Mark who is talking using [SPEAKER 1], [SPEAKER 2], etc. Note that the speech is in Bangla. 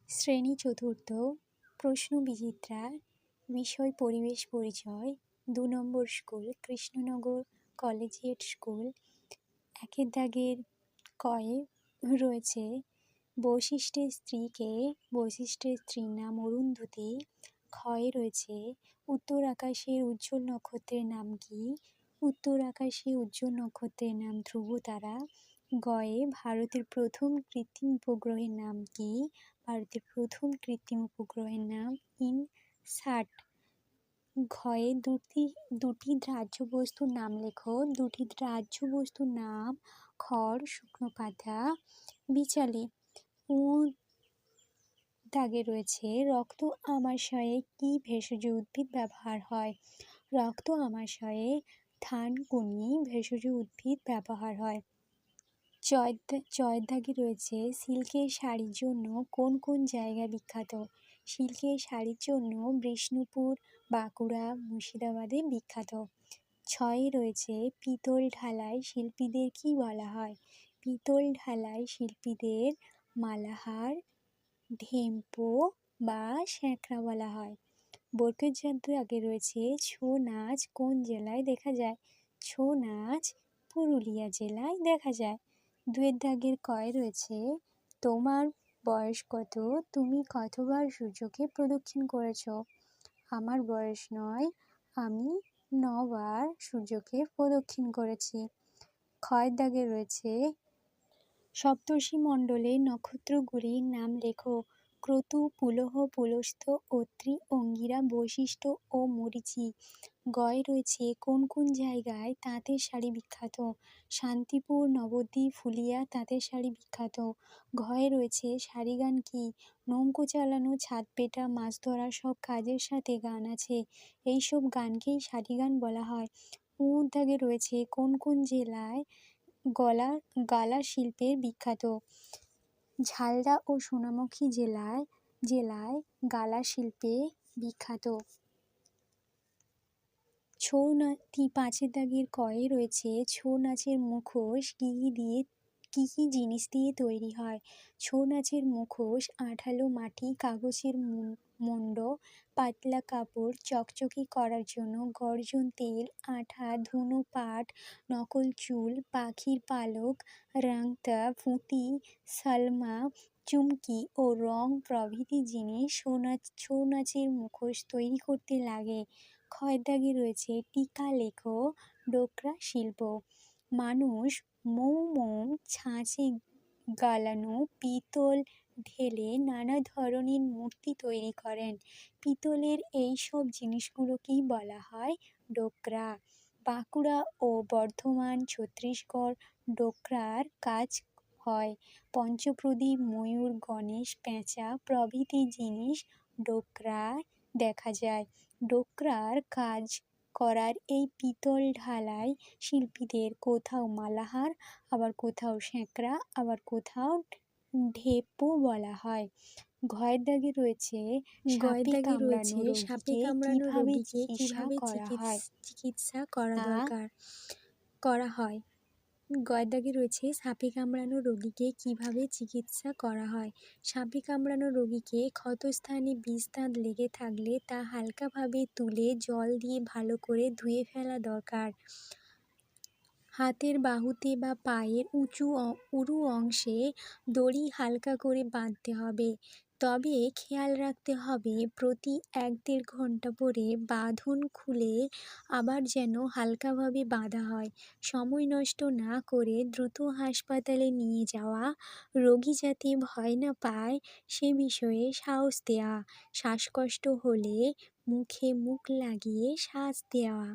[SPEAKER 1] শ্রেণী চতুর্থ, প্রশ্ন বিচিত্রা, বিষয় পরিবেশ পরিচয়, ২ নম্বর স্কুল, কৃষ্ণনগর কলেজিয়েট স্কুল। একের দাগের কয়ে রয়েছে বশিষ্ঠের স্ত্রীকে, বশিষ্ঠের স্ত্রীর নাম অরুন্ধতী। ক্ষয়ে রয়েছে উত্তর আকাশের উজ্জ্বল নক্ষত্রের নাম কি? উত্তর আকাশে উজ্জ্বল নক্ষত্রের নাম ধ্রুবতারা। গয়ে ভারতের প্রথম কৃত্রিম উপগ্রহের নাম কি? ভারতের প্রথম কৃত্রিম উপগ্রহের নাম ইনস্যাট। ঘয়ে দুটি দ্রাহ্য বস্তুর নাম লেখো। দুটি দ্রাহ্য বস্তুর নাম খড়, শুকনো পাতা, বিচালি। দাগে রয়েছে রক্ত আমাশয়ে কি ভেষজ উদ্ভিদ ব্যবহার হয়? রক্ত আমাশয়ে থানকুনি ভেষজ উদ্ভিদ ব্যবহার হয়। জয়ের দাগে রয়েছে সিল্কের শাড়ির জন্য কোন কোন জায়গা বিখ্যাত? সিল্কের শাড়ির জন্য বিষ্ণুপুর, বাঁকুড়া, মুর্শিদাবাদে বিখ্যাত। ছয়ে রয়েছে পিতল ঢালাই শিল্পীদের কি বলা হয়? পিতল ঢালাই শিল্পীদের মালাহার, ঢেম্পো বা স্যাঁকড়া বলা হয়। বর্গের দাগে রয়েছে ছৌ নাচ কোন জেলায় দেখা যায়? ছৌ নাচ পুরুলিয়া জেলায় দেখা যায়। ২ দাগের কয়ে রয়েছে তোমার বয়স কত? তুমি কতবার সূর্যকে প্রদক্ষিণ করেছ? আমার বয়স ৯, আমি ৯ বার সূর্যকে প্রদক্ষিণ করেছি। ক্ষয়ের দাগে রয়েছে সপ্তর্ষি মণ্ডলের নক্ষত্রগুলির নাম লেখো। ক্রতু, পুলহ, পুলস্ত্য, অত্রি, অঙ্গিরা, বশিষ্ঠ ও মরীচি। গয়ে রয়েছে কোন কোন জায়গায় তাঁতের শাড়ি বিখ্যাত? শান্তিপুর, নবদ্বীপ, ফুলিয়া তাঁতের শাড়ি বিখ্যাত। ঘয়ে রয়েছে শাড়ি গান কি? নৌকো চালানো, ছাদ পেটা, মাছ ধরা সব কাজের সাথে গান আছে, এইসব গানকেই শাড়ি গান বলা হয়। দাগে রয়েছে কোন কোন জেলায় গালা শিল্পের বিখ্যাত? ঝালদা ও সোনামুখী জেলায় গালা শিল্পে বিখ্যাত। ছৌ নাচ ৫ দাগের কয়ে রয়েছে ছৌ নাচের মুখোশ কি কি জিনিস দিয়ে তৈরি হয়? ছৌ নাচের মুখোশ আঠালো মাটি, কাগজের মণ্ড, পাতলা কাপড়, চকচকে করার জন্য গর্জন তেল, আঠা, ধুনো পাট, নকল চুল, পাখির পালক, রাংতা, পুঁতি, সালমা, চুমকি ও রং প্রভৃতি জিনিস ছৌ নাচের মুখোশ তৈরি করতে লাগে। ক্ষয়ের দাগে রয়েছে টিকা লেখো। ডোকরা শিল্প। মানুষ মোম ছাঁচে গালানো পিতল ঢেলে নানা ধরনের মূর্তি তৈরি করেন। পিতলের এই সব জিনিসগুলোকেই বলা হয় ডোকরা। বাঁকুড়া ও বর্ধমান, ছত্তিশগড় ডোকরার কাজ হয়। পঞ্চপ্রদীপ, ময়ূর, গণেশ, পেঁচা প্রভৃতি জিনিস ডোকরায় দেখা যায়। ডোকরার কাজ করার এই পিতল ঢালাই শিল্পীদের কোথাও মালাহার, আবার কোথাও স্যাঁকড়া, আবার কোথাও ঢেপো বলা হয়। ঘয়ের দাগে রয়েছে সাপে কামড়ানো রোগীকে কিভাবে চিকিৎসা করা হয়? গয়ের দাগে রয়েছে সাপে কামড়ানো রোগীকে কিভাবে চিকিৎসা করা হয়? সাপে কামড়ানো রোগীকে ক্ষতস্থানে বিষদাঁত লেগে থাকলে তা হালকাভাবে তুলে জল দিয়ে ভালো করে ধুয়ে ফেলা দরকার। হাতের বাহুতে বা পায়ের উরু অংশে দড়ি হালকা করে বাঁধতে হবে। তবে খেয়াল রাখতে হবে প্রতি ১-১.৫ ঘন্টা পরে বাঁধন খুলে আবার যেন হালকাভাবে বাঁধা হয়। সময় নষ্ট না করে দ্রুত হাসপাতালে নিয়ে যাওয়া, রোগী যাতে ভয় না পায় সে বিষয়ে সাহস দেওয়া, শ্বাসকষ্ট হলে মুখে মুখ লাগিয়ে শ্বাস দেওয়া।